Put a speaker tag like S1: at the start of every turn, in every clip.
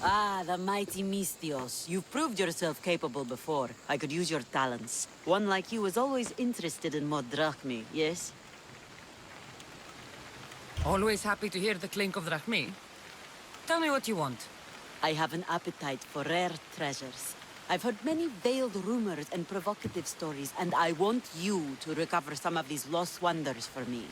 S1: Ah, the mighty Mistios. You've proved yourself capable before. I could use your talents. One like you is always interested in more drachmi, yes?
S2: Always happy to hear the clink of drachmi. Tell me what you want.
S1: I have an appetite for rare treasures. I've heard many veiled rumors and provocative stories, and I want you to recover some of these lost wonders for me.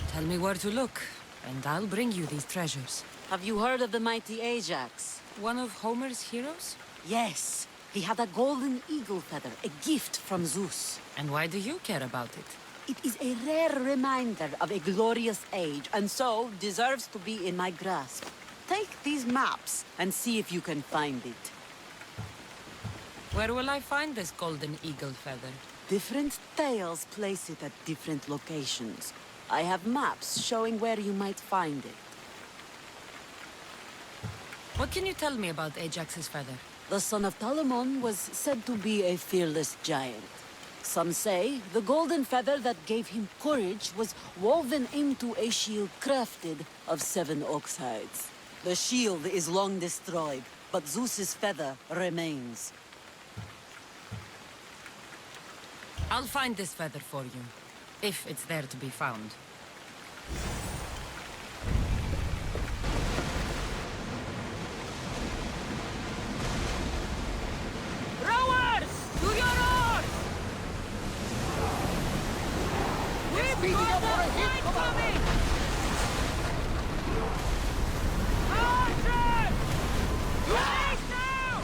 S2: Tell me where to look, and I'll bring you these treasures.
S1: Have you heard of the mighty Ajax?
S2: One of Homer's heroes?
S1: Yes. He had a golden eagle feather, a gift from Zeus.
S2: And why do you care about it?
S1: It is a rare reminder of a glorious age, and so deserves to be in my grasp. Take these maps and see if you can find it.
S2: Where will I find this golden eagle feather?
S1: Different tales place it at different locations. I have maps showing where you might find it.
S2: What can you tell me about Ajax's feather?
S1: The son of Telamon was said to be a fearless giant. Some say the golden feather that gave him courage was woven into a shield crafted of 7 ox hides. The shield is long destroyed, but Zeus's feather remains.
S2: I'll find this feather for you, if it's there to be found. Rowers! To your oars! We've got a fight coming! Archers! Race now!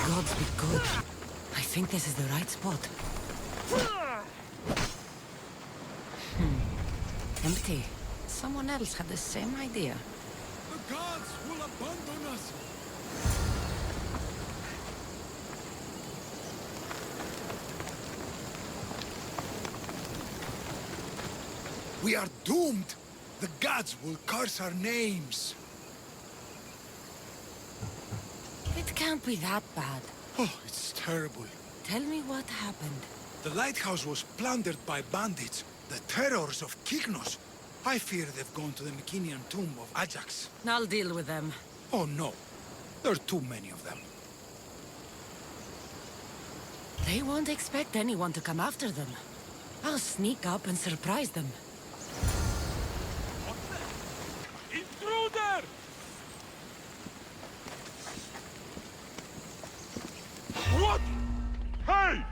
S2: Gods be good. I think this is the right spot. Empty. Someone else had the same idea.
S3: The gods will abandon us! We are doomed! The gods will curse our names!
S2: It can't be that bad.
S3: Oh, it's terrible.
S2: Tell me what happened.
S3: The lighthouse was plundered by bandits, the terrors of Kyknos. I fear they've gone to the Mycenaean tomb of Ajax.
S2: I'll deal with them.
S3: Oh no, there are too many of them.
S2: They won't expect anyone to come after them. I'll sneak up and surprise them.
S3: Intruder! What? Hey!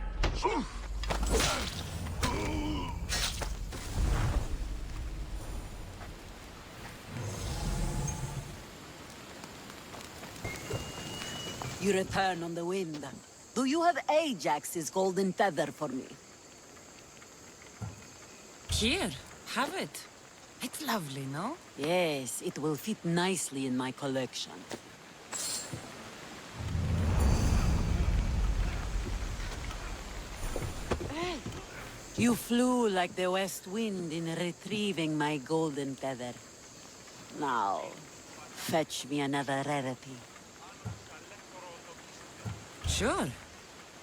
S1: You return on the wind. Do you have Ajax's golden feather for me?
S2: Here, have it. It's lovely, no?
S1: Yes, it will fit nicely in my collection. You flew like the west wind in retrieving my golden feather. Now, fetch me another rarity.
S2: Sure.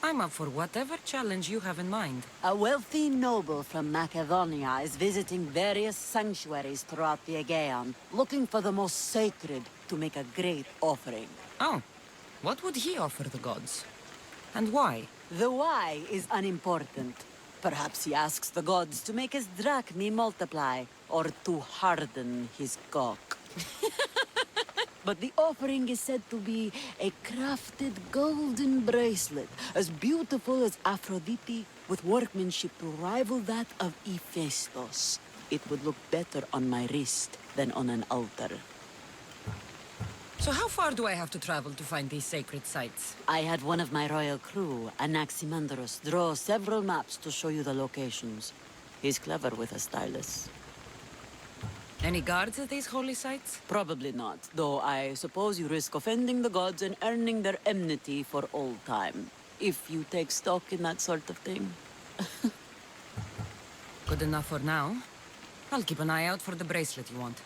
S2: I'm up for whatever challenge you have in mind.
S1: A wealthy noble from Macedonia is visiting various sanctuaries throughout the Aegean, looking for the most sacred to make a great offering.
S2: Oh, what would he offer the gods? And why?
S1: The why is unimportant. Perhaps he asks the gods to make his drachmi multiply, or to harden his cock. But the offering is said to be a crafted golden bracelet, as beautiful as Aphrodite, with workmanship to rival that of Hephaestus. It would look better on my wrist than on an altar.
S2: So how far do I have to travel to find these sacred sites?
S1: I had one of my royal crew, Anaximandros, draw several maps to show you the locations. He's clever with a stylus.
S2: Any guards at these holy sites?
S1: Probably not, though I suppose you risk offending the gods and earning their enmity for all time. If you take stock in that sort of thing.
S2: Good enough for now. I'll keep an eye out for the bracelet you want.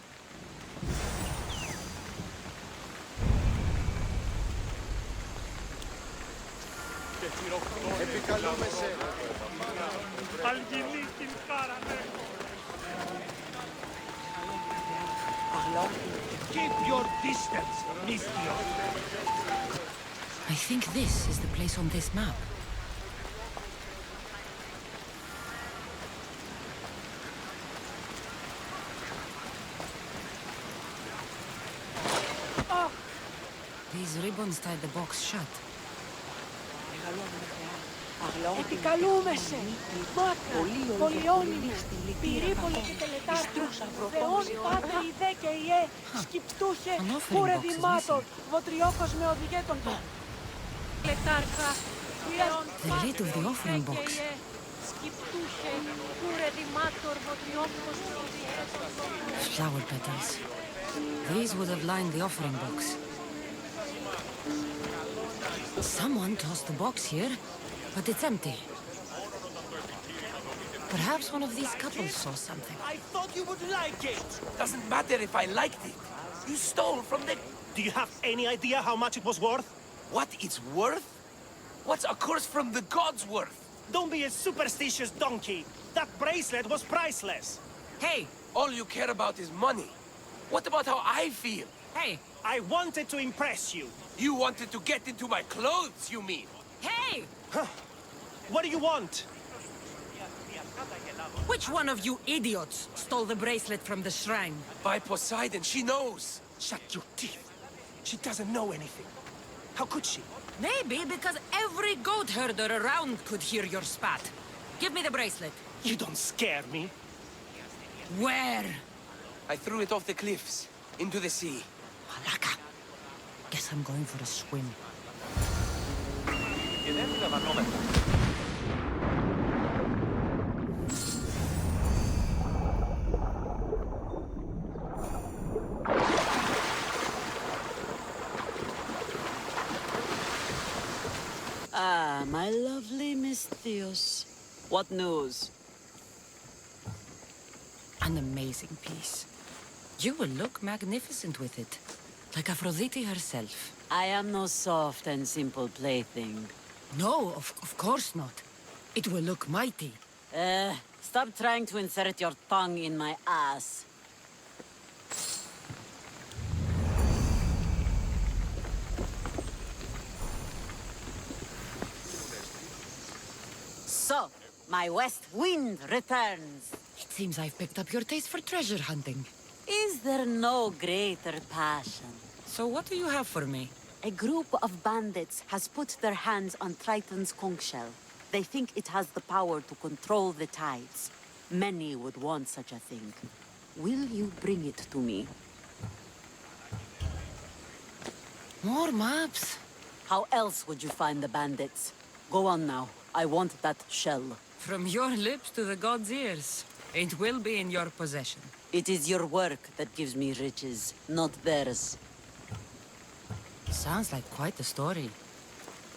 S4: Keep your distance, Mistio.
S2: I think this is the place on this map. These ribbons tie the box shut.
S5: Επικαλούμεσαι, Μάκρα, Πολυόνιμη, Πυρήπολη και Τελετάρχα, Θεόν Πάτερ Ιδέ και Ιέ, Σκυπτούχε, Κούρε Δημάτων, Βοτριόκος με οδηγέτων. Τελετάρχα, Θεόν Πάτερ Ιδέ και Ιέ, Σκυπτούχε, Κούρε Δημάτων, Βοτριόκος με οδηγέτων.
S2: Flower petals. These would have lined the offering box. Someone tossed the box here, but it's empty. Perhaps one of these couples saw something.
S4: I thought you would like it.
S6: Doesn't matter if I liked it. You stole from the...
S4: Do you have any idea how much it was worth?
S6: What it's worth? What's a curse from the gods worth?
S4: Don't be a superstitious donkey. That bracelet was priceless.
S2: Hey!
S6: All you care about is money. What about how I feel?
S2: Hey!
S4: I wanted to impress you.
S6: You wanted to get into my clothes, you mean?
S2: Hey!
S4: What do you want?
S2: Which one of you idiots stole the bracelet from the shrine?
S6: By Poseidon, she knows.
S4: Shut your teeth. She doesn't know anything. How could she?
S2: Maybe because every goat herder around could hear your spat. Give me the bracelet.
S4: You don't scare me.
S2: Where?
S6: I threw it off the cliffs, into the sea.
S2: Malaka. Guess I'm going for a swim.
S1: Ah, my lovely Miss Theos. What news?
S2: An amazing piece. You will look magnificent with it. Like Aphrodite herself.
S1: I am no soft and simple plaything.
S2: No, of course not. It will look mighty.
S1: Stop trying to insert your tongue in my ass. So, my west wind returns.
S2: It seems I've picked up your taste for treasure hunting.
S1: Is there no greater passion?
S2: So what do you have for me?
S1: A group of bandits has put their hands on Triton's conch shell. They think it has the power to control the tides. Many would want such a thing. Will you bring it to me?
S2: More maps?
S1: How else would you find the bandits? Go on now. I want that shell.
S2: From your lips to the god's ears. It will be in your possession.
S1: It is your work that gives me riches, not theirs.
S2: Sounds like quite a story.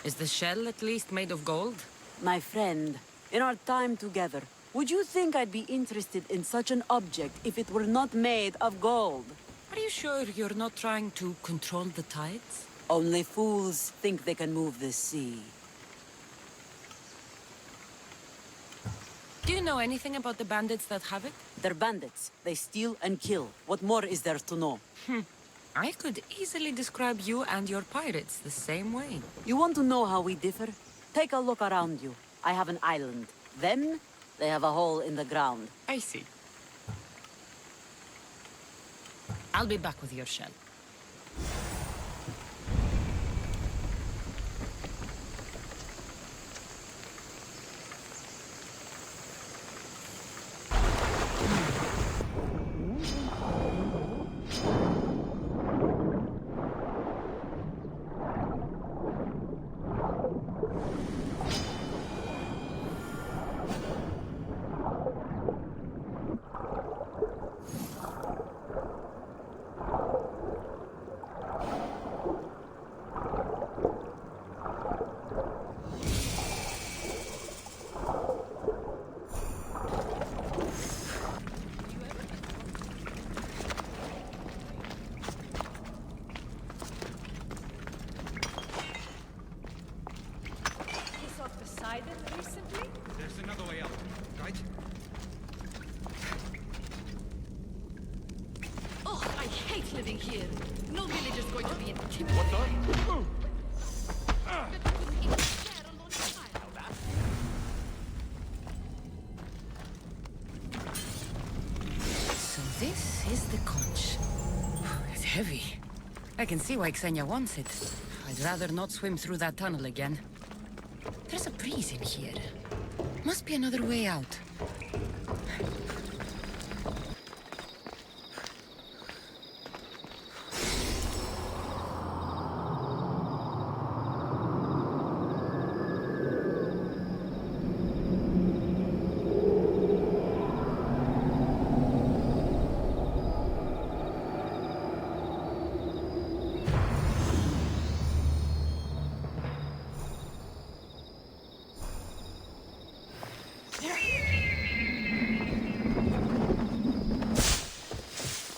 S2: Is the shell at least made of gold?
S1: My friend, in our time together, would you think I'd be interested in such an object if it were not made of gold?
S2: Are you sure you're not trying to control the tides?
S1: Only fools think they can move the sea.
S2: Do you know anything about the bandits that have it?
S1: They're bandits. They steal and kill. What more is there to know?
S2: I could easily describe you and your pirates the same way.
S1: You want to know how we differ? Take a look around you. I have an island. Them, they have a hole in the ground.
S2: I see. I'll be back with your shell. here. No villager's going to be intimidated. What the? So this is the conch. It's heavy. I can see why Xenia wants it. I'd rather not swim through that tunnel again. There's a breeze in here. Must be another way out.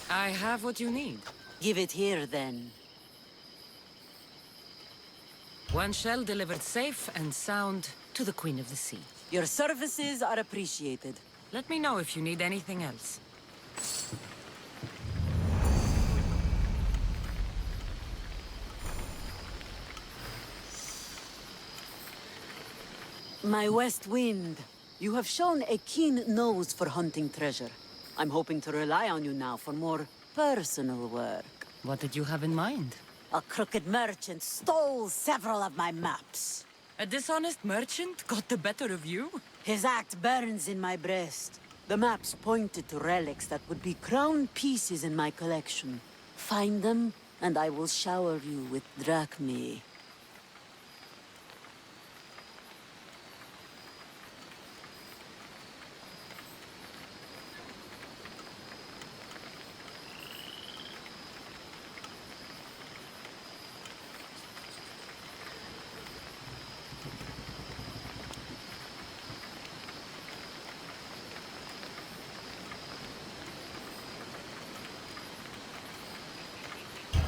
S2: I have what you need.
S1: Give it here, then.
S2: One shell delivered safe and sound to the Queen of the Sea.
S1: Your services are appreciated.
S2: Let me know if you need anything else.
S1: My West Wind, you have shown a keen nose for hunting treasure. I'm hoping to rely on you now for more personal work.
S2: What did you have in mind?
S1: A crooked merchant stole several of my maps.
S2: A dishonest merchant got the better of you?
S1: His act burns in my breast. The maps pointed to relics that would be crown pieces in my collection. Find them, and I will shower you with drachmae.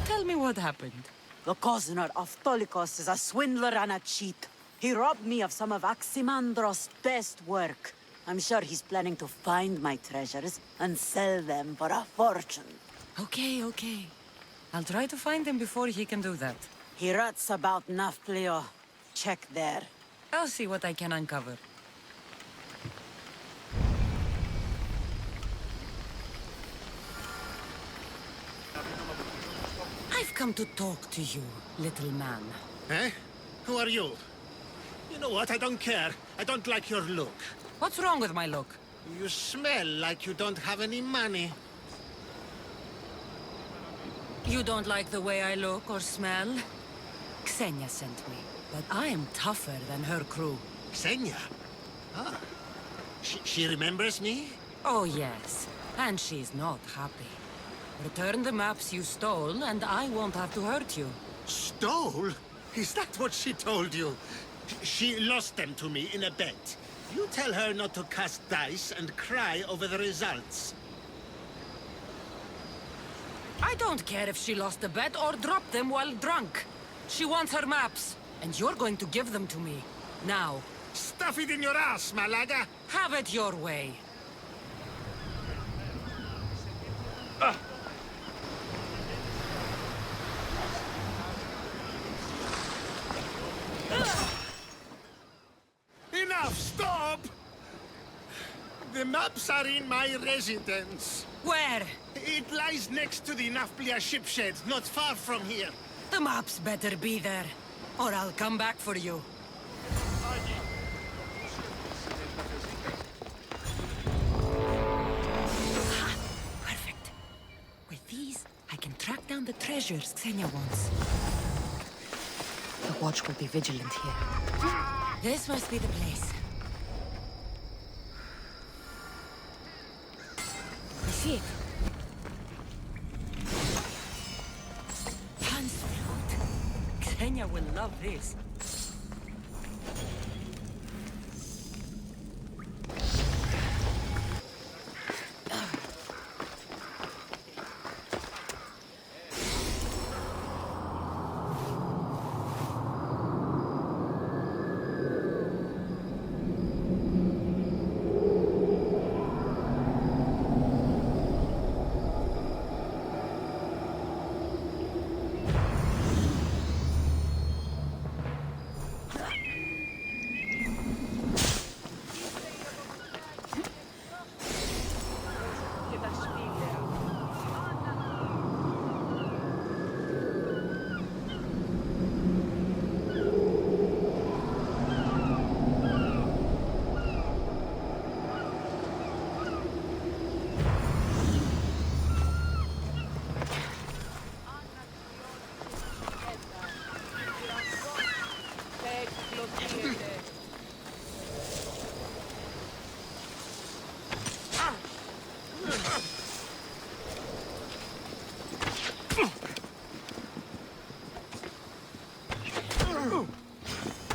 S2: Tell me what happened.
S1: The cozener of Tolikos is a swindler and a cheat. He robbed me of some of Aximandros' best work. I'm sure he's planning to find my treasures and sell them for a fortune.
S2: Okay. I'll try to find him before he can do that.
S1: He rots about Nafplio. Check there.
S2: I'll see what I can uncover. I've come to talk to you, little man.
S7: Eh? Who are you? You know what? I don't care. I don't like your look.
S2: What's wrong with my look?
S7: You smell like you don't have any money.
S2: You don't like the way I look or smell? Xenia sent me, but I am tougher than her crew.
S7: Xenia? Ah. She remembers me?
S2: Oh yes, and she's not happy. Return the maps you stole, and I won't have to hurt you.
S7: Stole? Is that what she told you? She lost them to me in a bet. You tell her not to cast dice and cry over the results.
S2: I don't care if she lost the bet or dropped them while drunk. She wants her maps, and you're going to give them to me. Now.
S7: Stuff it in your ass, Malaga!
S2: Have it your way.
S7: Enough! Stop! The maps are in my residence.
S2: Where?
S7: It lies next to the Nafplia shipshed, not far from here.
S2: The maps better be there, or I'll come back for you. Ha! Perfect. With these, I can track down the treasures Xenia wants. The watch will be vigilant here. This must be the place. I see it. Hans flute. Xenia will love this.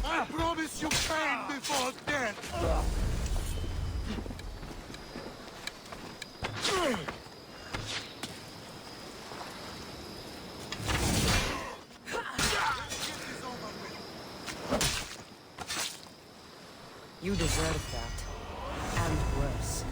S3: I promise you pain before death!
S2: You deserve that. And worse.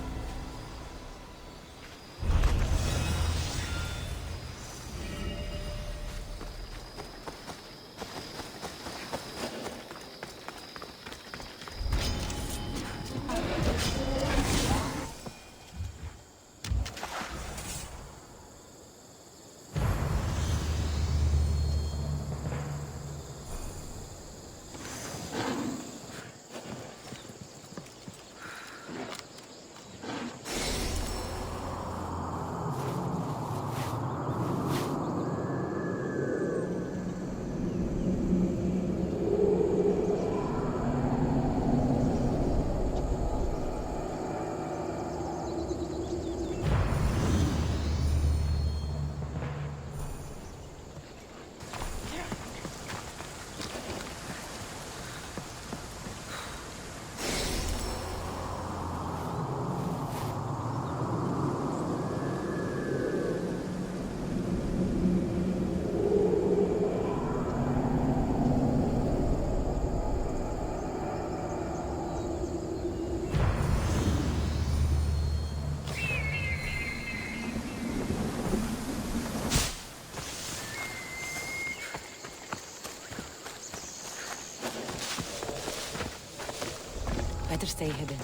S2: Better stay hidden.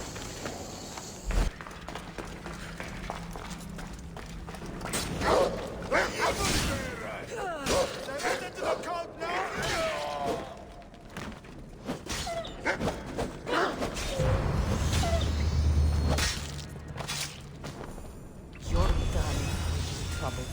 S2: You're done making trouble.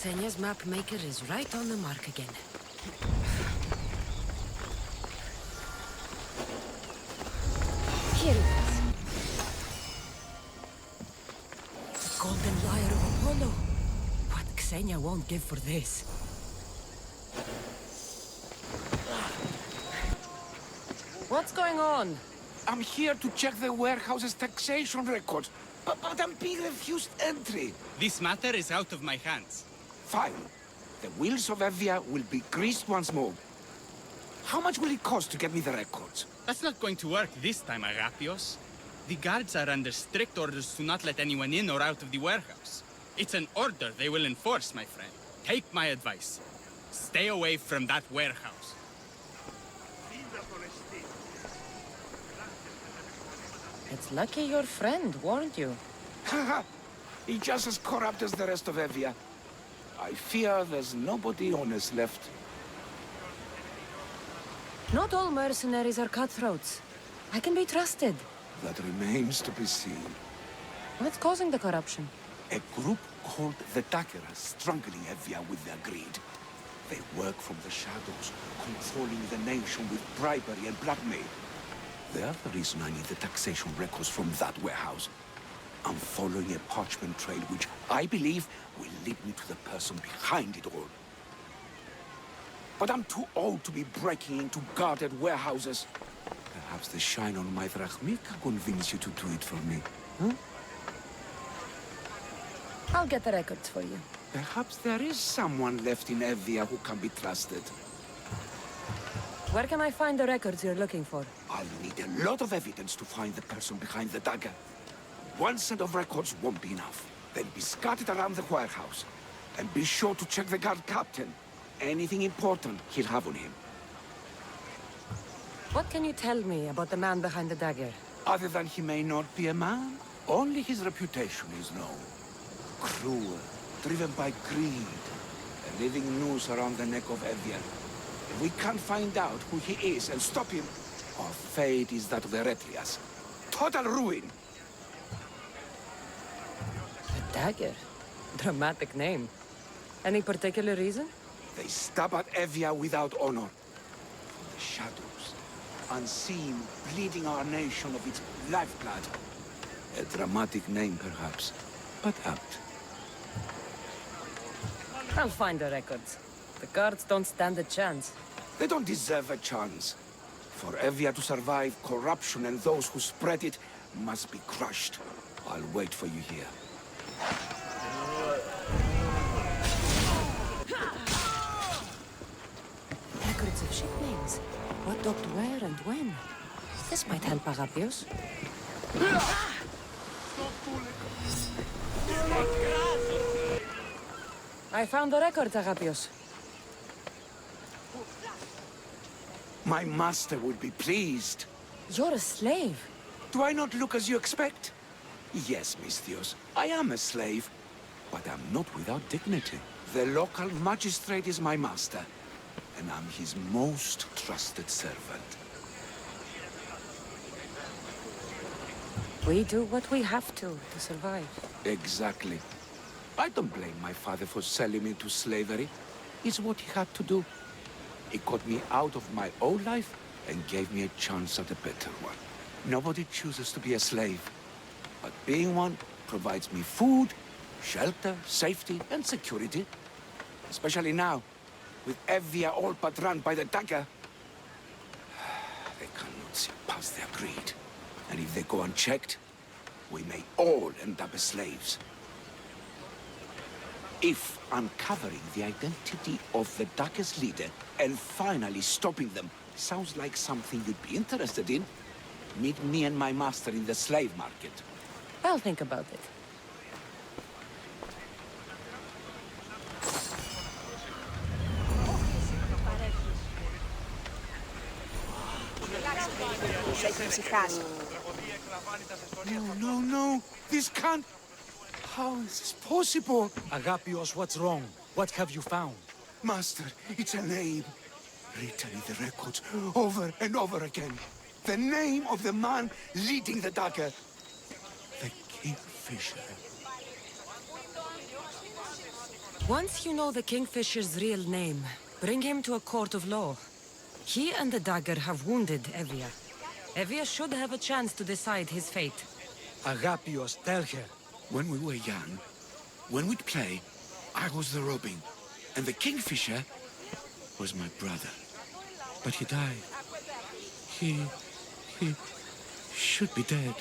S2: Xenia's map maker is right on the mark again. Here it is. The golden lyre of Apollo. What Xenia won't give for this. What's going on?
S8: I'm here to check the warehouse's taxation records, but I'm being refused entry.
S6: This matter is out of my hands.
S8: Fine. The wheels of Evia will be greased once more. How much will it cost to get me the records?
S6: That's not going to work this time, Agapios. The guards are under strict orders to not let anyone in or out of the warehouse. It's an order they will enforce, my friend. Take my advice. Stay away from that warehouse.
S2: It's lucky your friend warned you.
S8: Haha! He's just as corrupt as the rest of Evia. I fear there's nobody honest left.
S2: Not all mercenaries are cutthroats. I can be trusted.
S8: That remains to be seen.
S2: What's causing the corruption?
S8: A group called the Dagger are strangling Evia with their greed. They work from the shadows, controlling the nation with bribery and blackmail. The other reason I need the taxation records from that warehouse. I'm following a parchment trail which I believe will lead me to the person behind it all. But I'm too old to be breaking into guarded warehouses. Perhaps the shine on my drachma can convince you to do it for me, huh?
S2: I'll get the records for you.
S8: Perhaps there is someone left in Evia who can be trusted.
S2: Where can I find the records you're looking for?
S8: I'll need a lot of evidence to find the person behind the dagger. One set of records won't be enough. They'll be scattered around the warehouse. And be sure to check the guard captain. Anything important he'll have on him.
S2: What can you tell me about the man behind the dagger?
S8: Other than he may not be a man, only his reputation is known. Cruel, driven by greed, a living noose around the neck of Evia. If we can't find out who he is and stop him, our fate is that of the Eretrias. Total ruin!
S2: The dagger? Dramatic name. Any particular reason?
S8: They stab at Evia without honor. From the shadows, unseen, bleeding our nation of its lifeblood. A dramatic name, perhaps, but apt.
S2: I'll find the records. The guards don't stand a chance.
S8: They don't deserve a chance. For Evia to survive, corruption and those who spread it must be crushed. I'll wait for you here.
S2: Records of ship names. What docked where and when. This might help Agapios. I found the records, Agapios.
S8: My master would be pleased.
S2: You're a slave.
S8: Do I not look as you expect? Yes, Misthios, I am a slave, but I'm not without dignity. The local magistrate is my master, and I'm his most trusted servant.
S2: We do what we have to survive.
S8: Exactly. I don't blame my father for selling me to slavery. It's what he had to do. He got me out of my old life and gave me a chance at a better one. Nobody chooses to be a slave, but being one provides me food, shelter, safety, and security. Especially now, with Evia all but run by the Dagger. They cannot see past their greed. And if they go unchecked, we may all end up as slaves. If uncovering the identity of the Dagger's leader and finally stopping them sounds like something you'd be interested in, meet me and my master in the slave market.
S2: I'll think about it.
S8: No. This can't... How is this possible?
S3: Agapios, what's wrong? What have you found?
S8: Master, it's a name. Written in the records over and over again. The name of the man leading the Dagger. The Kingfisher.
S2: Once you know the Kingfisher's real name, bring him to a court of law. He and the Dagger have wounded Evia. Evia should have a chance to decide his fate.
S3: Agapios, tell her.
S8: When we were young, when we'd play, I was the robin, and the Kingfisher was my brother. But he died. He should be dead.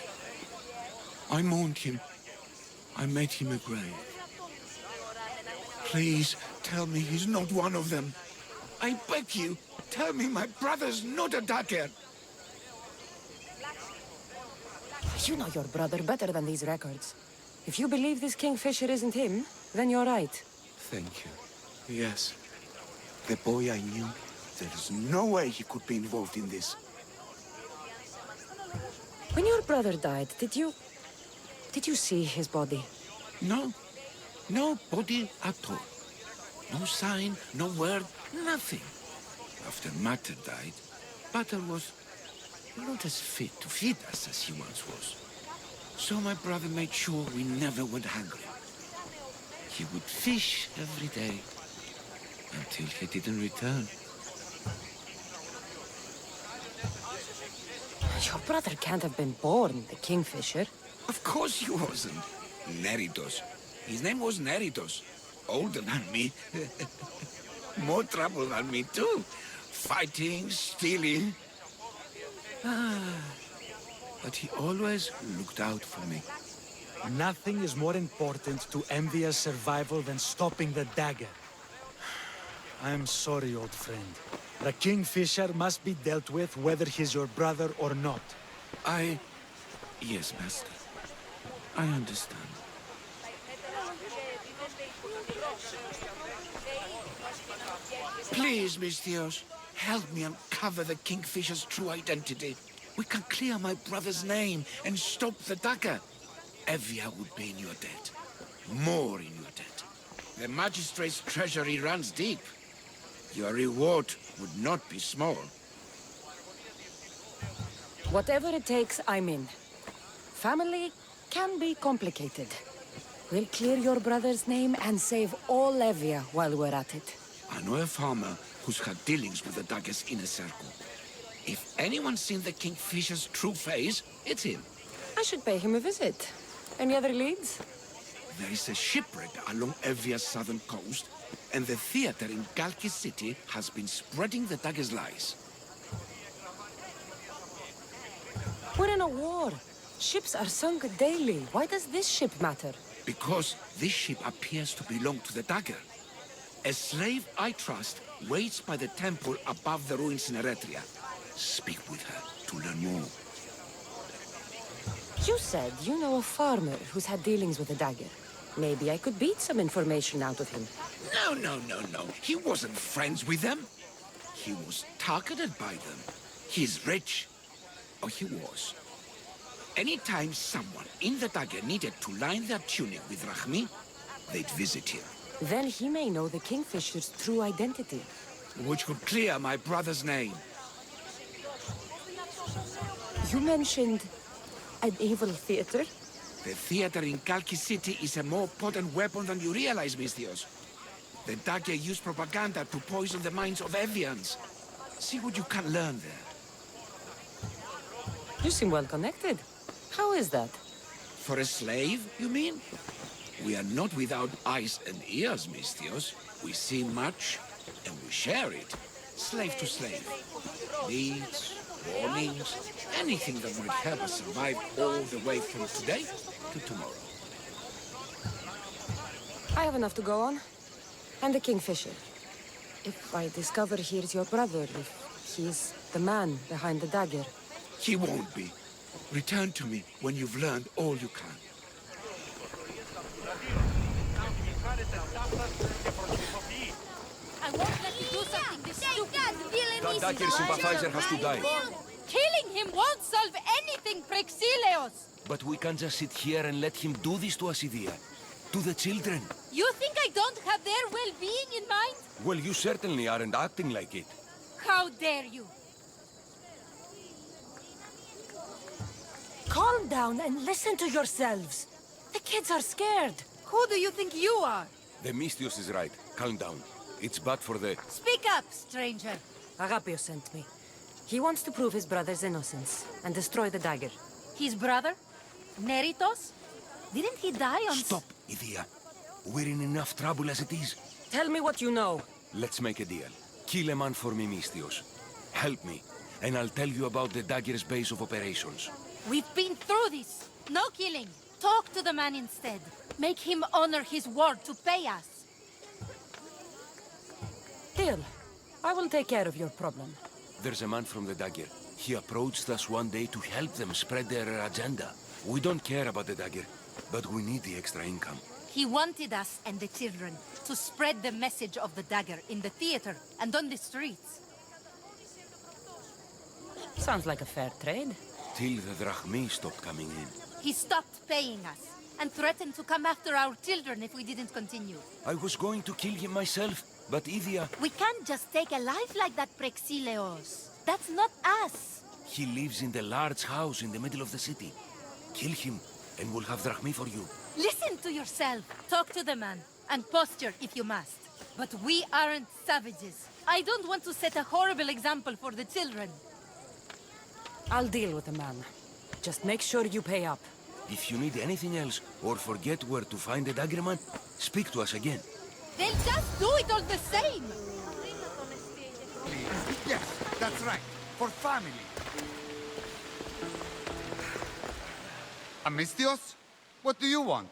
S8: I mourned him. I made him a grave. Please, tell me he's not one of them. I beg you, tell me my brother's not a Dagger.
S2: You know your brother better than these records. If you believe this Kingfisher isn't him, then you're right.
S8: Thank you. Yes. The boy I knew, there's no way he could be involved in this.
S2: When your brother died, did you see his body?
S8: No. No body at all. No sign, no word, nothing. After Mater died, Butter was not as fit to feed us as he once was. So my brother made sure we never went hungry. He would fish every day until he didn't return.
S2: Your brother can't have been born the Kingfisher.
S8: Of course he wasn't. Neritos. His name was Neritos. Older than me. More trouble than me too. Fighting, stealing. But he always looked out for me.
S3: Nothing is more important to Envia's survival than stopping the Dagger. I'm sorry, old friend. The Kingfisher must be dealt with whether he's your brother or not.
S8: Yes, Master. I understand. Please, Misthios, help me uncover the Kingfisher's true identity. We can clear my brother's name and stop the Dagger. Evia would be in your debt. More in your debt. The magistrate's treasury runs deep. Your reward would not be small.
S2: Whatever it takes, I'm in. Family can be complicated. We'll clear your brother's name and save all Evia while we're at it.
S8: I know a farmer who's had dealings with the Dagger's inner circle. If anyone's seen the Kingfisher's true face, it's him.
S2: I should pay him a visit. Any other leads?
S8: There is a shipwreck along Evia's southern coast, and the theater in Galki City has been spreading the Dagger's lies.
S2: We're in a war. Ships are sunk daily. Why does this ship matter?
S8: Because this ship appears to belong to the Dagger. A slave I trust waits by the temple above the ruins in Eretria. Speak with her to learn more.
S2: You said you know a farmer who's had dealings with the Dagger. Maybe I could beat some information out of him.
S8: No. He wasn't friends with them. He was targeted by them. He's rich. Or he was. Anytime someone in the Dagger needed to line their tunic with Rahmi, they'd visit him.
S2: Then he may know the Kingfisher's true identity.
S8: Which would clear my brother's name.
S2: You mentioned an evil theater?
S8: The theater in Kalki City is a more potent weapon than you realize, Misthios. The Dagger use propaganda to poison the minds of Evians. See what you can learn there.
S2: You seem well connected. How is that?
S8: For a slave, you mean? We are not without eyes and ears, Misthios. We see much, and we share it. Slave to slave. Needs, warnings, anything that might help us survive all the way from today to tomorrow.
S2: I have enough to go on. And the Kingfisher. If I discover he's your brother, if he's the man behind the Dagger.
S8: He won't be. Return to me when you've learned all you can.
S9: I won't let you do something this stupid.
S10: That Dagger sympathizer has to die.
S9: Killing him won't solve anything, Prexileos!
S10: But we can't just sit here and let him do this to us, Idia. To the children.
S9: You think I don't have their well-being in mind?
S10: Well, you certainly aren't acting like it.
S9: How dare you!
S2: Calm down and listen to yourselves. The kids are scared.
S9: Who do you think you are?
S10: The Misthios is right. Calm down. It's bad for the...
S9: Speak up, stranger.
S2: Agapios sent me. He wants to prove his brother's innocence and destroy the Dagger.
S9: His brother? Neritos? Didn't he die on...
S10: Stop, Idia. We're in enough trouble as it is.
S2: Tell me what you know.
S10: Let's make a deal. Kill a man for me, Misthios. Help me, and I'll tell you about the Dagger's base of operations.
S9: We've been through this. No killing. Talk to the man instead. Make him honor his word to pay us.
S2: Deal. I will take care of your problem.
S10: There's a man from the Dagger. He approached us one day to help them spread their agenda. We don't care about the Dagger, but we need the extra income.
S9: He wanted us and the children to spread the message of the Dagger in the theater and on the streets.
S2: Sounds like a fair trade.
S10: Till the drachmi stopped coming in.
S9: He stopped paying us and threatened to come after our children if we didn't continue.
S10: I was going to kill him myself, but Idia...
S9: We can't just take a life like that, Prexileos. That's not us.
S10: He lives in the large house in the middle of the city. Kill him, and we'll have drachmi for you.
S9: Listen to yourself. Talk to the man, and posture if you must. But we aren't savages. I don't want to set a horrible example for the children.
S2: I'll deal with the man. Just make sure you pay up.
S10: If you need anything else, or forget where to find the Dagger man, speak to us again.
S9: They'll just do it all the same!
S7: Yes, that's right. For family.
S11: Amistios? What do you want?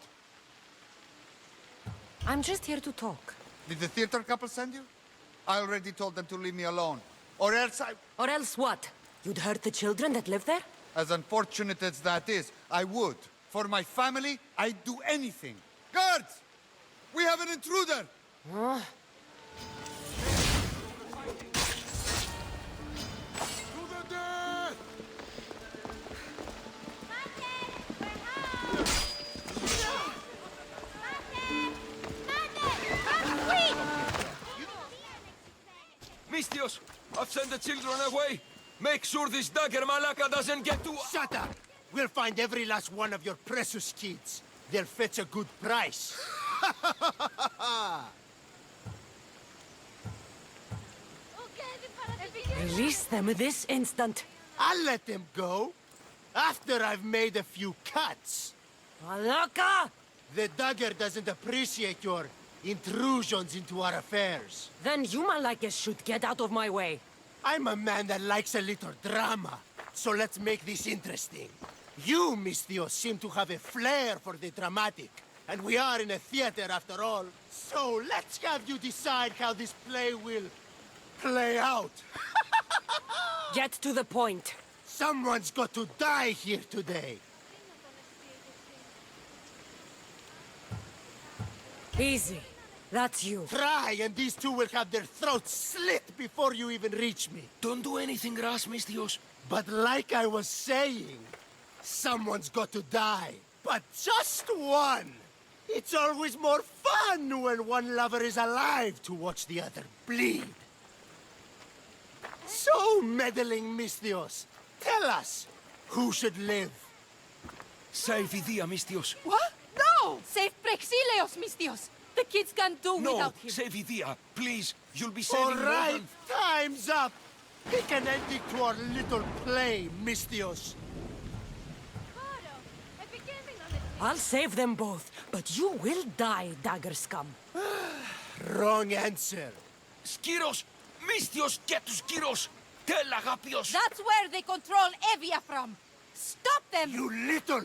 S2: I'm just here to talk.
S11: Did the theater couple send you? I already told them to leave me alone. Or else I...
S2: Or else what? You'd hurt the children that live there?
S11: As unfortunate as that is, I would. For my family, I'd do anything. Guards! We have an intruder!
S2: Huh?
S10: Misthios, I've sent the children away. Make sure this Dagger Malaka doesn't get to...
S7: Shut up! We'll find every last one of your precious kids. They'll fetch a good price.
S5: Release them this instant.
S12: I'll let them go. After I've made a few cuts.
S5: Malaka!
S12: The Dagger doesn't appreciate your intrusions into our affairs.
S5: Then you Malakis should get out of my way.
S12: I'm a man that likes a little drama, so let's make this interesting. You, Misthios, seem to have a flair for the dramatic, and we are in a theater after all. So let's have you decide how this play will play out.
S5: Get to the point.
S12: Someone's got to die here today.
S5: Easy. That's you.
S12: Try, and these two will have their throats slit before you even reach me.
S10: Don't do anything rash, Misthios.
S12: But like I was saying, someone's got to die. But just one! It's always more fun when one lover is alive to watch the other bleed. So, meddling Misthios, tell us, who should live?
S10: Save Idea, Misthios.
S9: What? No! Save Prexileos, Misthios! The kids can't do
S10: No,
S9: without him.
S10: save Idea. Please, you'll be saving
S12: All
S10: more
S12: right,
S10: than...
S12: time's up! Pick an ending to our little play, Misthios.
S5: I'll save them both, but you will die, Dagger scum.
S12: Wrong answer.
S10: Skiros! Misthios, get to Skiros! Tell Agapios!
S9: That's where they control Evia from. Stop them!
S12: You little...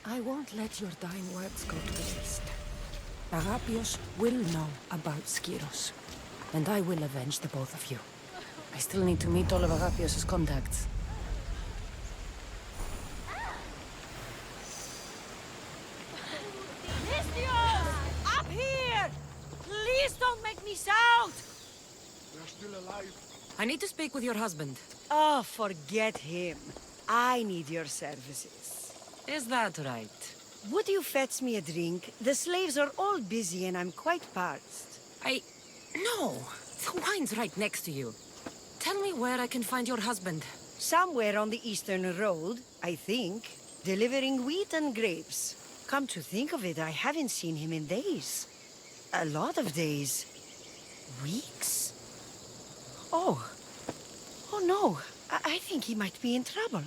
S5: I won't let your dying words go to waste. Agapios will know about Skiros, and I will avenge the both of you. I still need to meet all of Agapios' contacts.
S1: Misthios! Up here! Please don't make me shout!
S11: They're still alive.
S5: I need to speak with your husband.
S1: Oh, forget him. I need your services.
S5: Is that right?
S1: Would you fetch me a drink? The slaves are all busy and I'm quite parched.
S5: No! The wine's right next to you. Tell me where I can find your husband.
S1: Somewhere on the Eastern Road, I think. Delivering wheat and grapes. Come to think of it, I haven't seen him in days. A lot of days. Weeks? Oh. Oh no. I think he might be in trouble.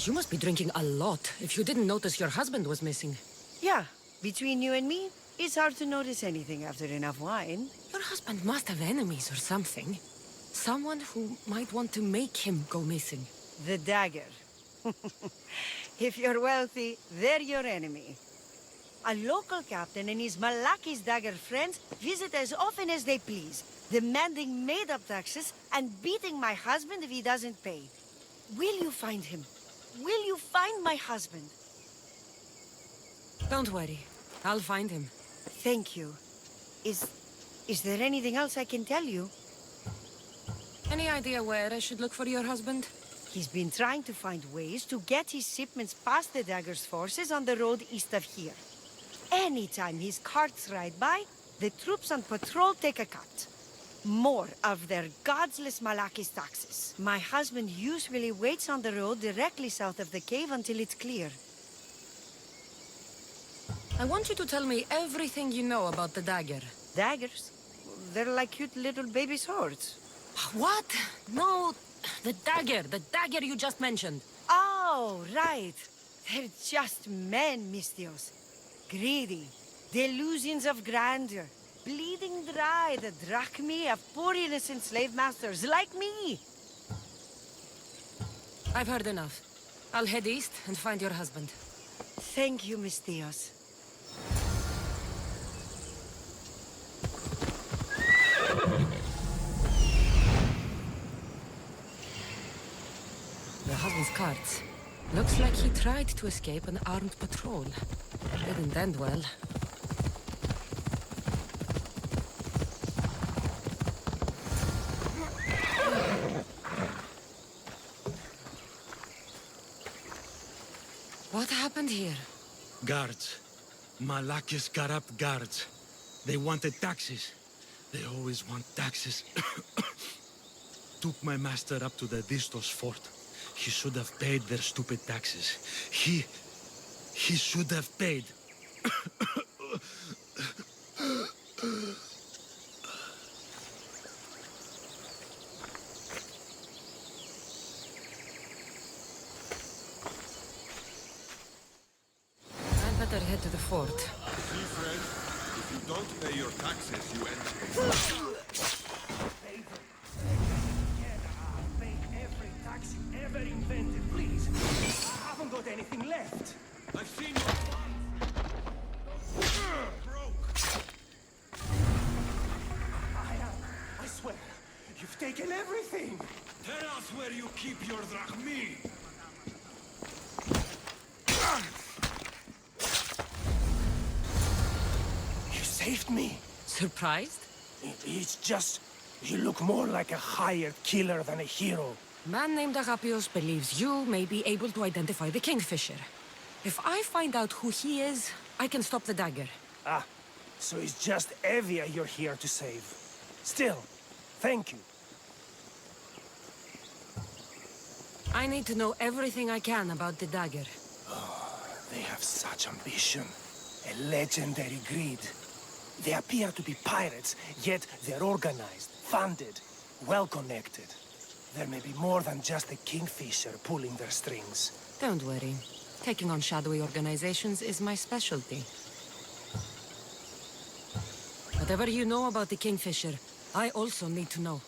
S5: You must be drinking a lot if you didn't notice your husband was missing.
S1: Yeah, between you and me, it's hard to notice anything after enough wine.
S5: Your husband must have enemies or something. Someone who might want to make him go missing.
S1: The Dagger. If you're wealthy, they're your enemy. A local captain and his Malaki's Dagger friends visit as often as they please, demanding made-up taxes and beating my husband if he doesn't pay. Will you find him? Will you find my husband?
S5: Don't worry. I'll find him.
S1: Thank you. Is there anything else I can tell you?
S5: Any idea where I should look for your husband?
S1: He's been trying to find ways to get his shipments past the Dagger's forces on the road east of here. Anytime his carts ride by, the troops on patrol take a cut. More of their godless Malaki's taxes. My husband usually waits on the road directly south of the cave until it's clear.
S5: I want you to tell me everything you know about the Dagger.
S1: Daggers? They're like cute little baby swords.
S5: What? No, the Dagger you just mentioned.
S1: Oh, right. They're just men, Misthios. Greedy. Delusions of grandeur. Bleeding dry the drachmae of poor innocent slave masters like me.
S5: I've heard enough. I'll head east and find your husband.
S1: Thank you, Misthios.
S5: Your husband's carts. Looks like he tried to escape an armed patrol. Didn't end well. What happened here?
S3: Guards. Malakis corrupt guards. They wanted taxes. They always want taxes. Took my master up to the Distos fort. He should have paid their stupid taxes. He should have paid.
S5: I'd better head to the fort.
S10: See, friend, if you don't pay your taxes, you end.
S4: Every tax you ever invented, please. I haven't got anything left.
S10: I've seen your broke.
S4: I swear, you've taken everything.
S10: Tell us where you keep your drachmi.
S4: You saved me.
S5: Surprised?
S4: It's just, you look more like a hired killer than a hero.
S5: Man named Agapios believes you may be able to identify the kingfisher. If I find out who he is, I can stop the dagger.
S4: Ah, so it's just Evia you're here to save. Still, thank you.
S5: I need to know everything I can about the dagger.
S4: They have such ambition. A legendary greed. They appear to be pirates, yet they're organized, funded, well-connected. There may be more than just a kingfisher pulling their strings.
S5: Don't worry. Taking on shadowy organizations is my specialty. Whatever you know about the kingfisher, I also need to know.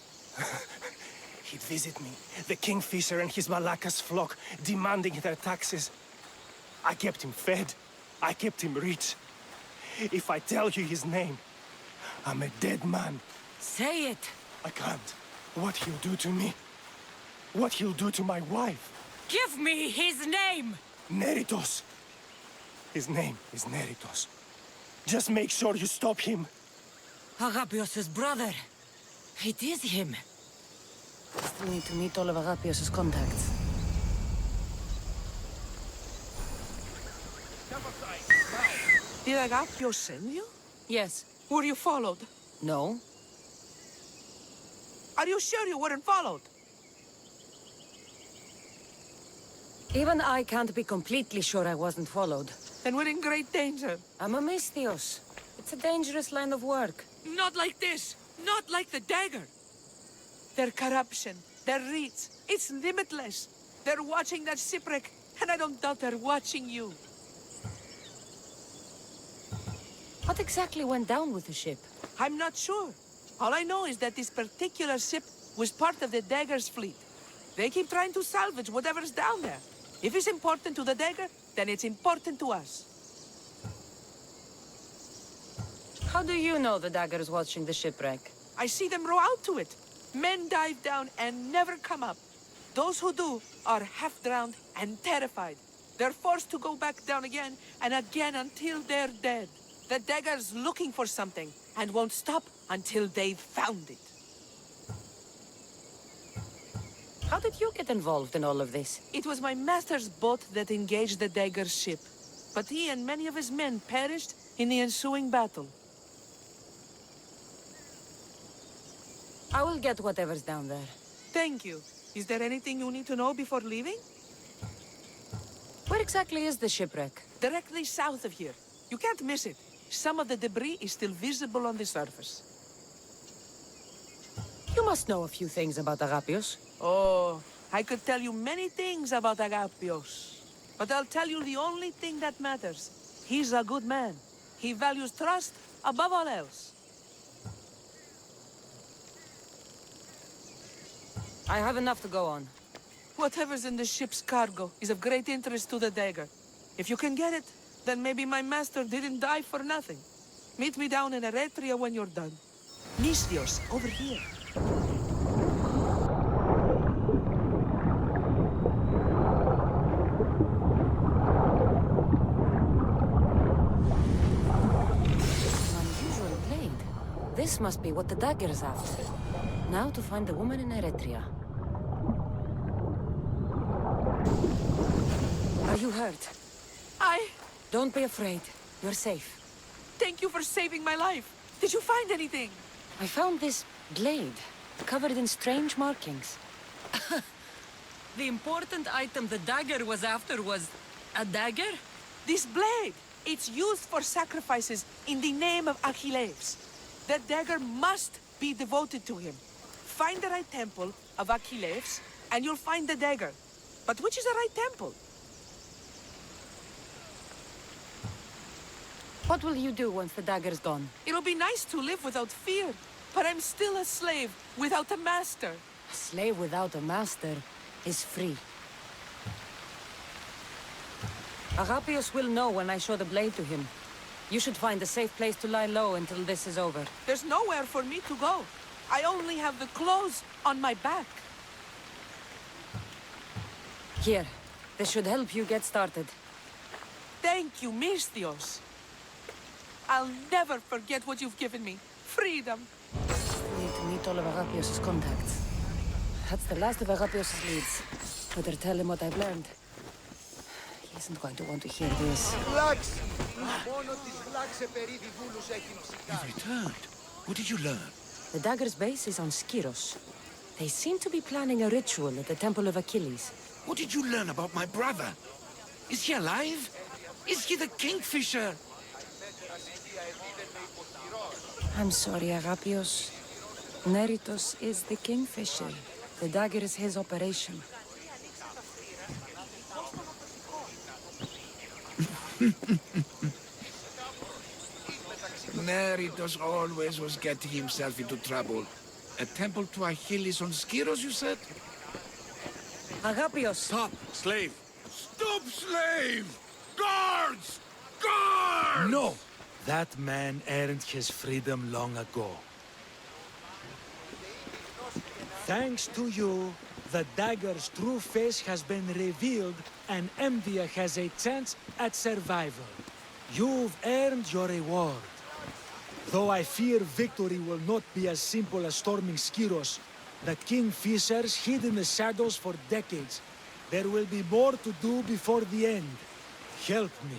S4: He'd visit me, the kingfisher and his Malacca's flock, demanding their taxes. I kept him fed. I kept him rich. If I tell you his name, I'm a dead man.
S5: Say it!
S4: I can't. What he'll do to me. What he'll do to my wife.
S5: Give me his name!
S4: Neritos. His name is Neritos. Just make sure you stop him.
S5: Agapios' brother. It is him. I still need to meet all of Agapios' contacts.
S13: Did Agapios send you?
S5: Yes.
S13: Were you followed?
S5: No.
S13: Are you sure you weren't followed?
S5: Even I can't be completely sure I wasn't followed.
S13: Then we're in great danger.
S5: I'm a Mystios. It's a dangerous line of work.
S13: Not like this. Not like the Dagger. Their corruption, their reach, it's limitless. They're watching that shipwreck, and I don't doubt they're watching you.
S5: What exactly went down with the ship?
S13: I'm not sure. All I know is that this particular ship was part of the Dagger's fleet. They keep trying to salvage whatever's down there. If it's important to the Dagger, then it's important to us.
S5: How do you know the Dagger's watching the shipwreck?
S13: I see them row out to it. Men dive down and never come up. Those who do are half-drowned and terrified. They're forced to go back down again and again until they're dead. The Dagger's looking for something and won't stop until they've found it.
S5: How did you get involved in all of this?
S13: It was my master's boat that engaged the Dagger's ship. But he and many of his men perished in the ensuing battle.
S5: I will get whatever's down there.
S13: Thank you. Is there anything you need to know before leaving?
S5: Where exactly is the shipwreck?
S13: Directly south of here. You can't miss it. Some of the debris is still visible on the surface.
S5: You must know a few things about Agapios.
S13: Oh, I could tell you many things about Agapios. But I'll tell you the only thing that matters. He's a good man. He values trust above all else.
S5: I have enough to go on.
S13: Whatever's in the ship's cargo is of great interest to the Dagger. If you can get it, then maybe my master didn't die for nothing. Meet me down in Eretria when you're done. Mystios, over here.
S5: Unusual blade. This must be what the Dagger's after. Now to find the woman in Eretria. Are you hurt? Don't be afraid. You're safe.
S13: Thank you for saving my life. Did you find anything?
S5: I found this blade, covered in strange markings.
S2: The important item the dagger was after was a dagger?
S13: This blade! It's used for sacrifices in the name of Achilles. The dagger must be devoted to him. Find the right temple of Achilles, and you'll find the dagger. But which is the right temple?
S2: What will you do once the dagger's gone?
S13: It'll be nice to live without fear, but I'm still a slave without a master.
S2: A slave without a master is free. Agapios will know when I show the blade to him. You should find a safe place to lie low until this is over.
S13: There's nowhere for me to go. I only have the clothes on my back.
S2: Here, this should help you get started.
S13: Thank you, Misthios. I'll never forget what you've given me. Freedom.
S2: I need to meet all of Agapios' contacts. That's the last of Agapios' leads. Better tell him what I've learned. He isn't going to want to hear this.
S8: You've returned. What did you learn?
S2: The dagger's base is on Skyros. They seem to be planning a ritual at the Temple of Achilles.
S8: What did you learn about my brother? Is he alive? Is he the kingfisher?
S2: I'm sorry, Agapios. Neritos is the kingfisher. The dagger is his operation.
S8: Neritos always was getting himself into trouble. A temple to Achilles on Skyros, you said?
S2: Agapios!
S8: Stop, slave! Stop, slave! Guards! Guards!
S3: No! That man earned his freedom long ago. Thanks to you, the dagger's true face has been revealed and Eboea has a chance at survival. You've earned your reward. Though I fear victory will not be as simple as storming Skyros, the kingfishers hid in the shadows for decades. There will be more to do before the end. Help me.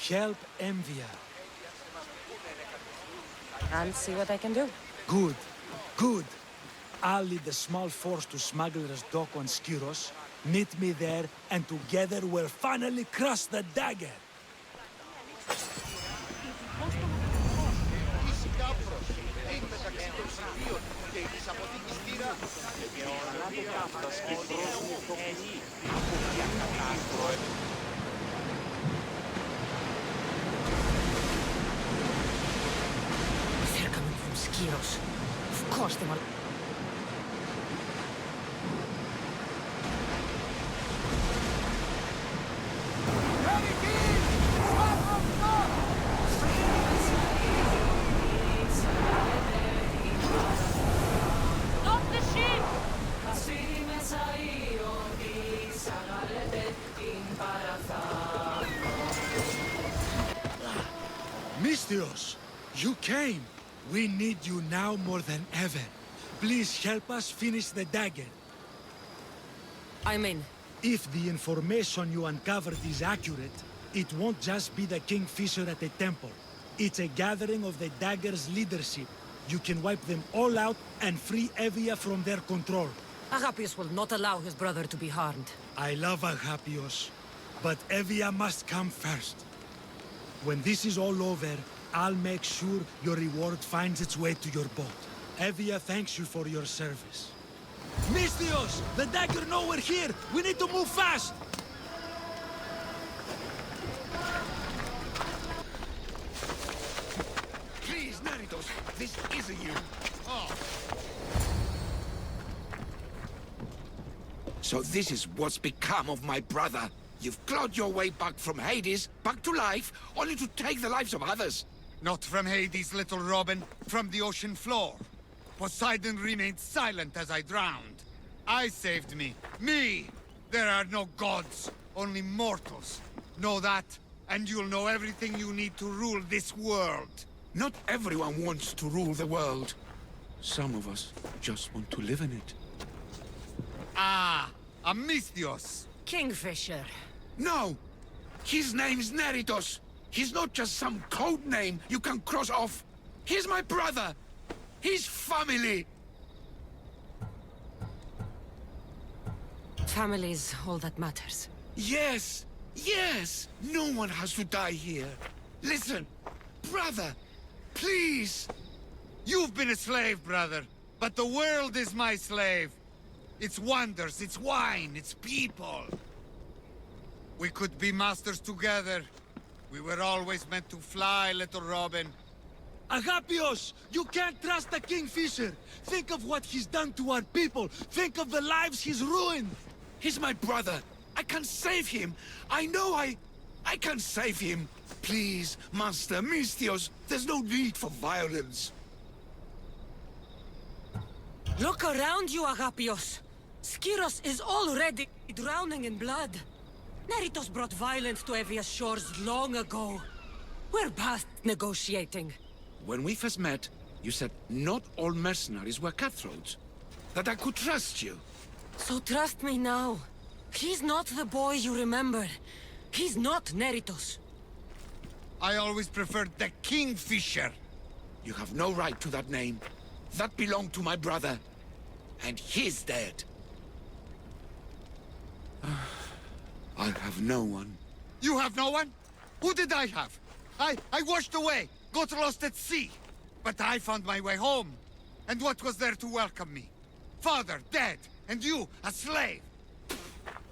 S3: Help Eboea.
S2: I'll see what I can do.
S3: Good. Good. I'll lead a small force to Smuggler's Dock on Skyros. Meet me there, and together we'll finally crush the dagger!
S2: They're coming from Skyros. Of course they will.
S3: Misthios, you came! We need you now more than ever. Please help us finish the dagger.
S2: I'm in.
S3: If the information you uncovered is accurate, it won't just be the kingfisher at the temple. It's a gathering of the dagger's leadership. You can wipe them all out and free Eboea from their control.
S2: Agapios will not allow his brother to be harmed.
S3: I love Agapios, but Eboea must come first. When this is all over, I'll make sure your reward finds its way to your boat. Eboea thanks you for your service. Misthios! The dagger know we're here! We need to move fast!
S8: Please, Neritos, this isn't you. Oh. So this is what's become of my brother. You've clawed your way back from Hades, back to life, only to take the lives of others.
S11: Not from Hades, little Robin, from the ocean floor. Poseidon remained silent as I drowned. I saved me. Me! There are no gods, only mortals. Know that, and you'll know everything you need to rule this world.
S8: Not everyone wants to rule the world. Some of us just want to live in it.
S11: Ah, a Misthios.
S2: Kingfisher.
S8: No! His name's Neritos. He's not just some code name you can cross off. He's my brother. He's family.
S5: family's all that matters.
S8: Yes! Yes! No one has to die here. Listen, brother, please!
S11: You've been a slave, brother, but the world is my slave. Its wonders, its wine, its people. We could be masters together. We were always meant to fly, little Robin.
S3: Agapios! You can't trust the kingfisher! Think of what he's done to our people! Think of the lives he's ruined!
S8: He's my brother. I can save him. I know I can save him. Please, Master Misthios, there's no need for violence.
S5: Look around you, Agapios. Skiros is already drowning in blood. Neritos brought violence to Evia's shores long ago. We're past negotiating.
S8: When we first met, you said not all mercenaries were cutthroats. That I could trust you.
S5: So trust me now. He's not the boy you remember. He's not Neritos.
S11: I always preferred the kingfisher.
S8: You have no right to that name. That belonged to my brother. And he's dead. I have no one.
S11: You have no one? Who did I have? I washed away, got lost at sea. But I found my way home. And what was there to welcome me? Father, dead, and you, a slave.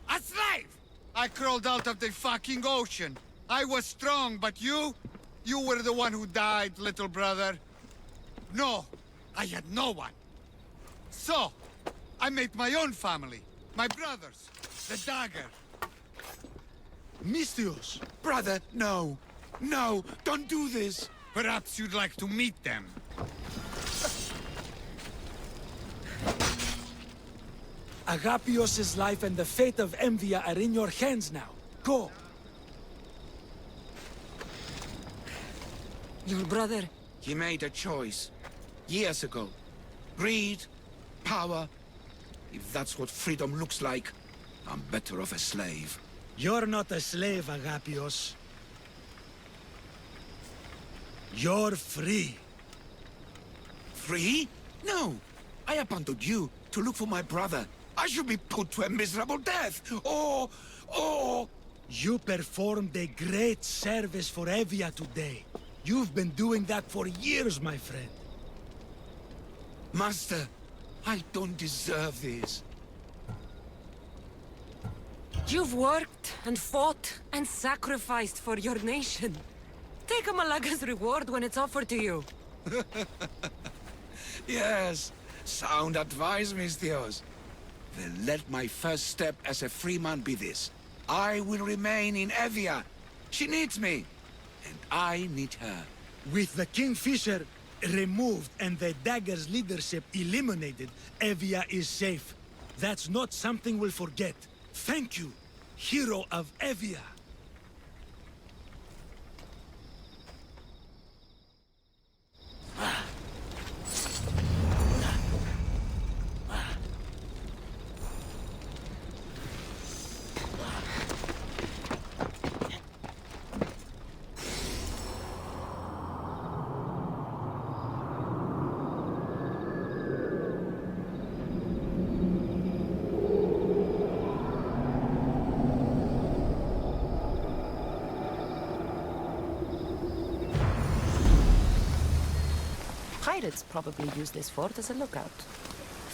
S11: A slave! I crawled out of the fucking ocean. I was strong, but you were the one who died, little brother. No, I had no one. So, I made my own family. My brothers, the Dagger.
S3: Misthios!
S8: Brother, no. No, don't do this.
S11: Perhaps you'd like to meet them.
S3: Agapios' life and the fate of Envia are in your hands now. Go!
S5: Your brother...
S8: He made a choice. Years ago. Greed, power. If that's what freedom looks like, I'm better off a slave.
S3: You're not a slave, Agapios. You're free.
S8: Free? No. I abandoned you to look for my brother. I should be put to a miserable death. Or...
S3: You performed a great service for Evia today. You've been doing that for years, my friend.
S8: Master, I don't deserve this.
S5: You've worked and fought and sacrificed for your nation. Take a Malaga's reward when it's offered to you.
S8: Yes, sound advice, Misthios. Then let my first step as a free man be this. I will remain in Evia. She needs me, and I need her.
S3: With the Kingfisher removed and the Dagger's leadership eliminated, Evia is safe. That's not something we'll forget. Thank you, hero of Evia.
S5: Pirates probably use this fort as a lookout.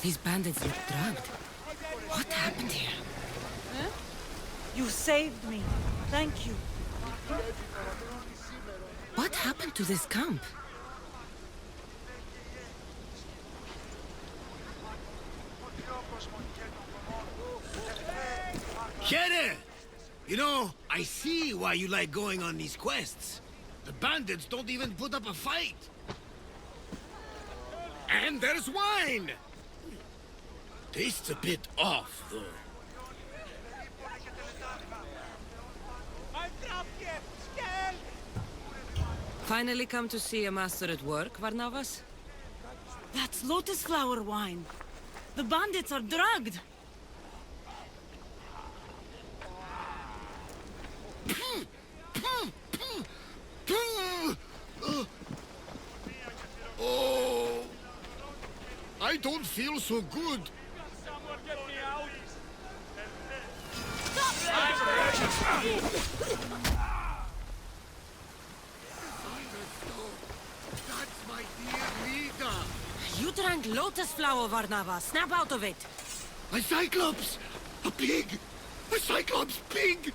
S5: These bandits look drugged. What happened here?
S1: Huh? You saved me. Thank you.
S5: What happened to this camp?
S14: Kere! You know, I see why you like going on these quests. The bandits don't even put up a fight. And there's wine! Tastes a bit off, though.
S5: Finally come to see a master at work, Varnavas?
S1: That's lotus flower wine. The bandits are drugged.
S14: Oh, I don't feel so good.
S7: That's my dear leader!
S5: You drank lotus flower, Varnava. Snap out of it!
S7: A cyclops! A pig! A cyclops pig!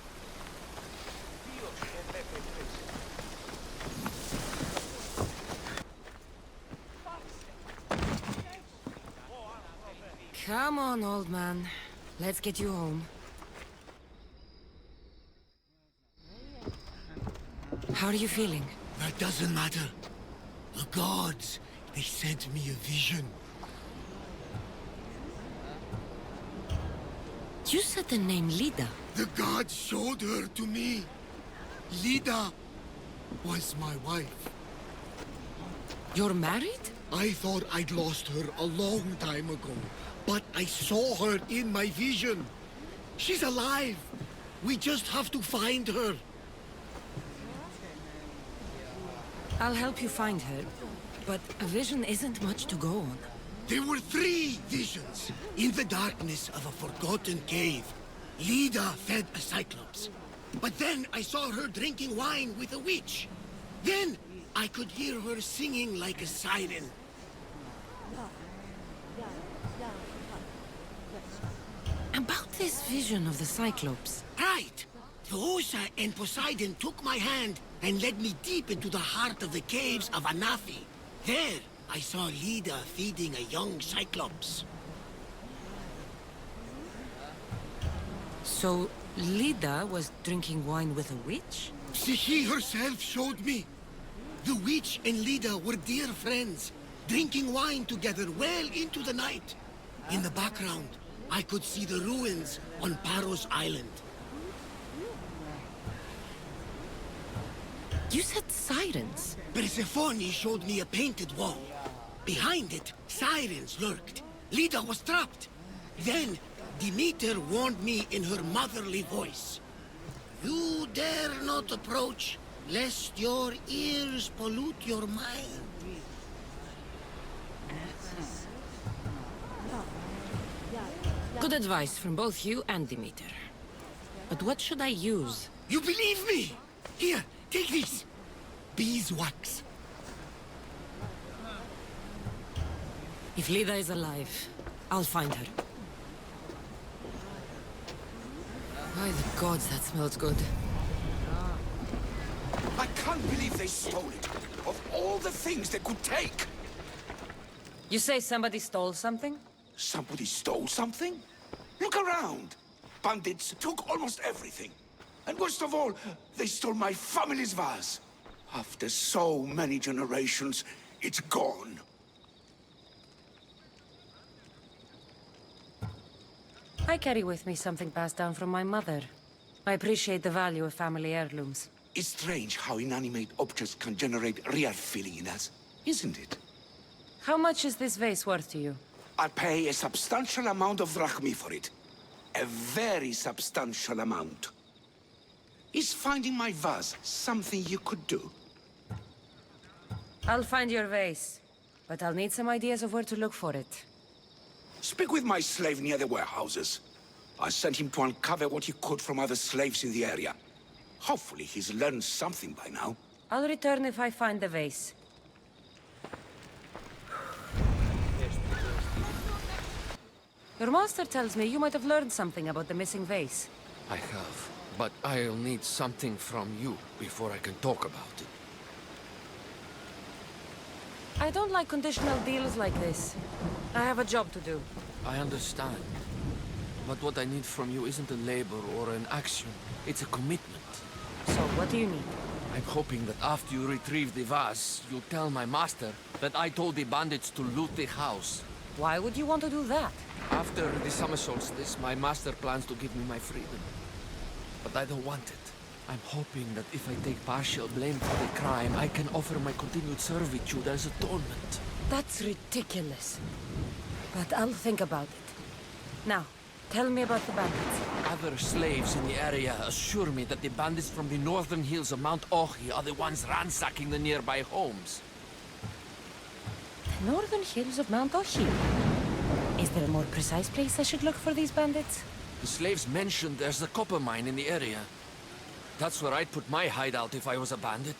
S5: Come on, old man. Let's get you home. How are you feeling?
S14: That doesn't matter. The gods, they sent me a vision.
S5: You said the name Lida.
S14: The gods showed her to me. Lida was my wife.
S5: You're married?
S14: I thought I'd lost her a long time ago, but I saw her in my vision. She's alive. We just have to find her.
S5: I'll help you find her, but a vision isn't much to go on.
S14: There were 3 visions. In the darkness of a forgotten cave, Lida fed a cyclops. But then I saw her drinking wine with a witch. Then I could hear her singing like a siren.
S5: About this vision of the Cyclops.
S14: Right! Theosa and Poseidon took my hand and led me deep into the heart of the caves of Anafi. There, I saw Lida feeding a young Cyclops.
S5: So, Lida was drinking wine with a witch?
S14: She herself showed me. The witch and Lida were dear friends, drinking wine together well into the night. In the background, I could see the ruins on Paros Island.
S5: You said sirens?
S14: Persephone showed me a painted wall. Behind it, sirens lurked. Lida was trapped. Then, Demeter warned me in her motherly voice. You dare not approach, lest your ears pollute your mind.
S5: Good advice from both you and Demeter. But what should I use?
S14: You believe me? Here, take this. Beeswax.
S5: If Lida is alive, I'll find her. By the gods, that smells good.
S8: I can't believe they stole it. Of all the things they could take.
S5: You say somebody stole something?
S8: Somebody stole something? Look around. Bandits took almost everything. And worst of all, they stole my family's vase. After so many generations, it's gone.
S5: I carry with me something passed down from my mother. I appreciate the value of family heirlooms.
S8: It's strange how inanimate objects can generate real feeling in us, isn't it?
S5: How much is this vase worth to you?
S8: I pay a substantial amount of drachmi for it. A very substantial amount. Is finding my vase something you could do?
S5: I'll find your vase, but I'll need some ideas of where to look for it.
S8: Speak with my slave near the warehouses. I sent him to uncover what he could from other slaves in the area. Hopefully he's learned something by now.
S5: I'll return if I find the vase. Your master tells me you might have learned something about the missing vase.
S15: I have, but I'll need something from you before I can talk about it.
S5: I don't like conditional deals like this. I have a job to do.
S15: I understand. But what I need from you isn't a labor or an action. It's a commitment.
S5: So, what do you need?
S15: I'm hoping that after you retrieve the vase, you'll tell my master that I told the bandits to loot the house.
S5: Why would you want to do that?
S15: After the summer solstice, my master plans to give me my freedom. But I don't want it. I'm hoping that if I take partial blame for the crime, I can offer my continued servitude as atonement.
S5: That's ridiculous. But I'll think about it. Now, tell me about the bandits.
S15: Other slaves in the area assure me that the bandits from the northern hills of Mount Ohi are the ones ransacking the nearby homes.
S5: The northern hills of Mount Ohi. Is there a more precise place I should look for these bandits?
S15: The slaves mentioned there's a copper mine in the area. That's where I'd put my hideout if I was a bandit.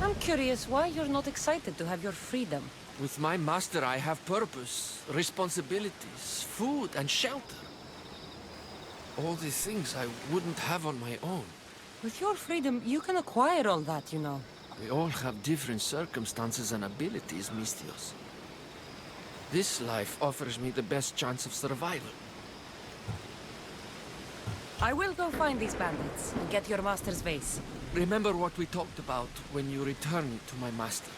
S5: I'm curious why you're not excited to have your freedom.
S15: With my master, I have purpose, responsibilities, food, and shelter. All the things I wouldn't have on my own.
S5: With your freedom, you can acquire all that, you know.
S15: We all have different circumstances and abilities, Mistios. This life offers me the best chance of survival.
S5: I will go find these bandits and get your master's vase.
S15: Remember what we talked about when you return to my master.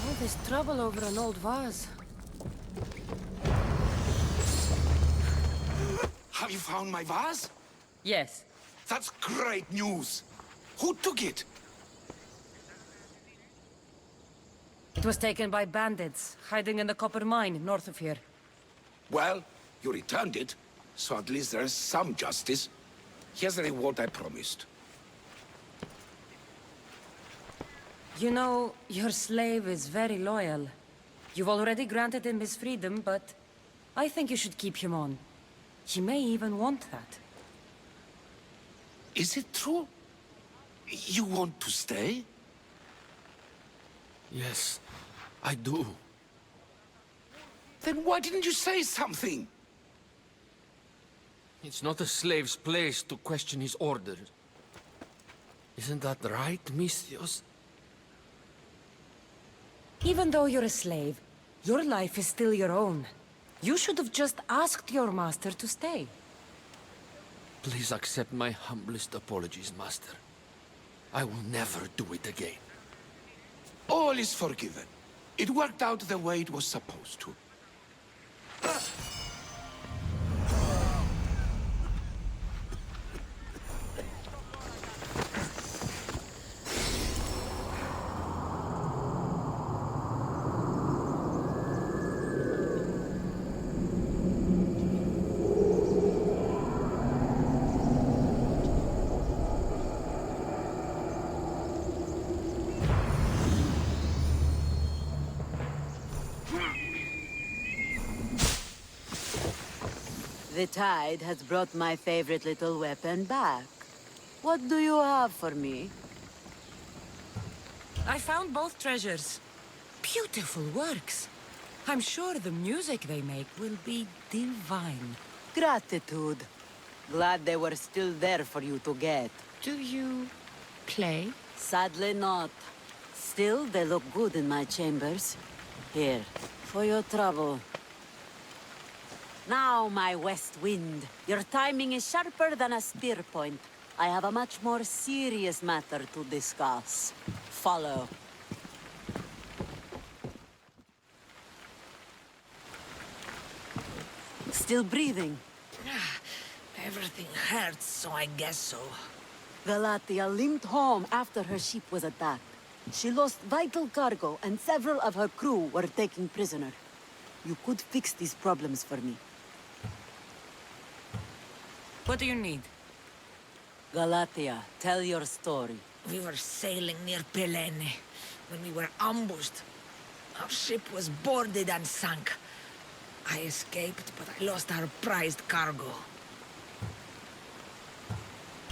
S5: All this trouble over an old vase.
S8: Have you found my vase?
S5: Yes.
S8: That's great news. Who took it?
S5: It was taken by bandits, hiding in the copper mine north of here.
S8: Well, you returned it, so at least there's some justice. Here's the reward I promised.
S5: You know, your slave is very loyal. You've already granted him his freedom, but I think you should keep him on. He may even want that.
S8: Is it true? You want to stay?
S15: Yes, I do.
S8: Then why didn't you say something?
S15: It's not a slave's place to question his orders. Isn't that right, Mistios?
S5: Even though you're a slave, your life is still your own. You should have just asked your master to stay.
S15: Please accept my humblest apologies, Master. I will never do it again.
S8: All is forgiven. It worked out the way it was supposed to.
S1: The tide has brought my favorite little weapon back. What do you have for me?
S5: I found both treasures. Beautiful works. I'm sure the music they make will be divine.
S1: Gratitude. Glad they were still there for you to get.
S5: Do you play?
S1: Sadly not. Still, they look good in my chambers. Here, for your trouble. Now, my west wind. Your timing is sharper than a spear point. I have a much more serious matter to discuss. Follow. Still breathing?
S16: Everything hurts, so I guess so.
S1: Galatea limped home after her ship was attacked. She lost vital cargo, and several of her crew were taken prisoner. You could fix these problems for me.
S5: What do you need?
S1: Galatea, tell your story.
S16: We were sailing near Pelene when we were ambushed. Our ship was boarded and sunk. I escaped, but I lost our prized cargo.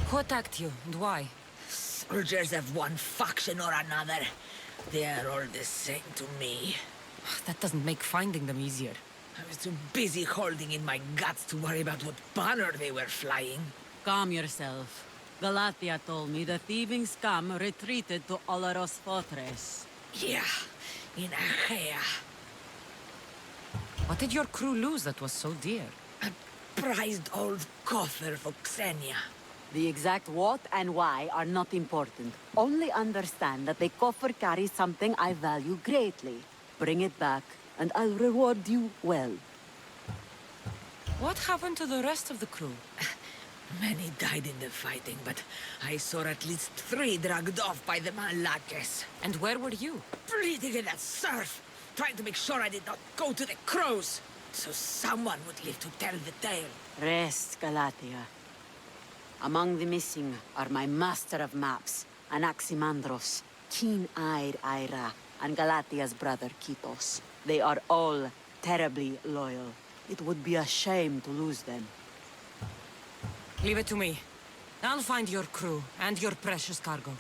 S5: Who attacked you, and why?
S16: Soldiers of one faction or another. They are all the same to me.
S5: That doesn't make finding them easier.
S16: I was too busy holding in my guts to worry about what banner they were flying.
S1: Calm yourself. Galatea told me the thieving scum retreated to Olaros Fortress.
S16: Yeah, in Aegean.
S5: What did your crew lose that was so dear?
S16: A prized old coffer for Xenia.
S1: The exact what and why are not important. Only understand that the coffer carries something I value greatly. Bring it back, and I'll reward you well.
S5: What happened to the rest of the crew?
S16: Many died in the fighting, but I saw at least 3 dragged off by the Malaches.
S5: And where were you?
S16: Bleeding in the surf, trying to make sure I did not go to the crows, so someone would live to tell the tale.
S1: Rest, Galatea. Among the missing are my master of maps, Anaximandros, keen-eyed Ira, and Galatia's brother Kitos. They are all terribly loyal. It would be a shame to lose them.
S2: Leave it to me. I'll find your crew and your precious cargo.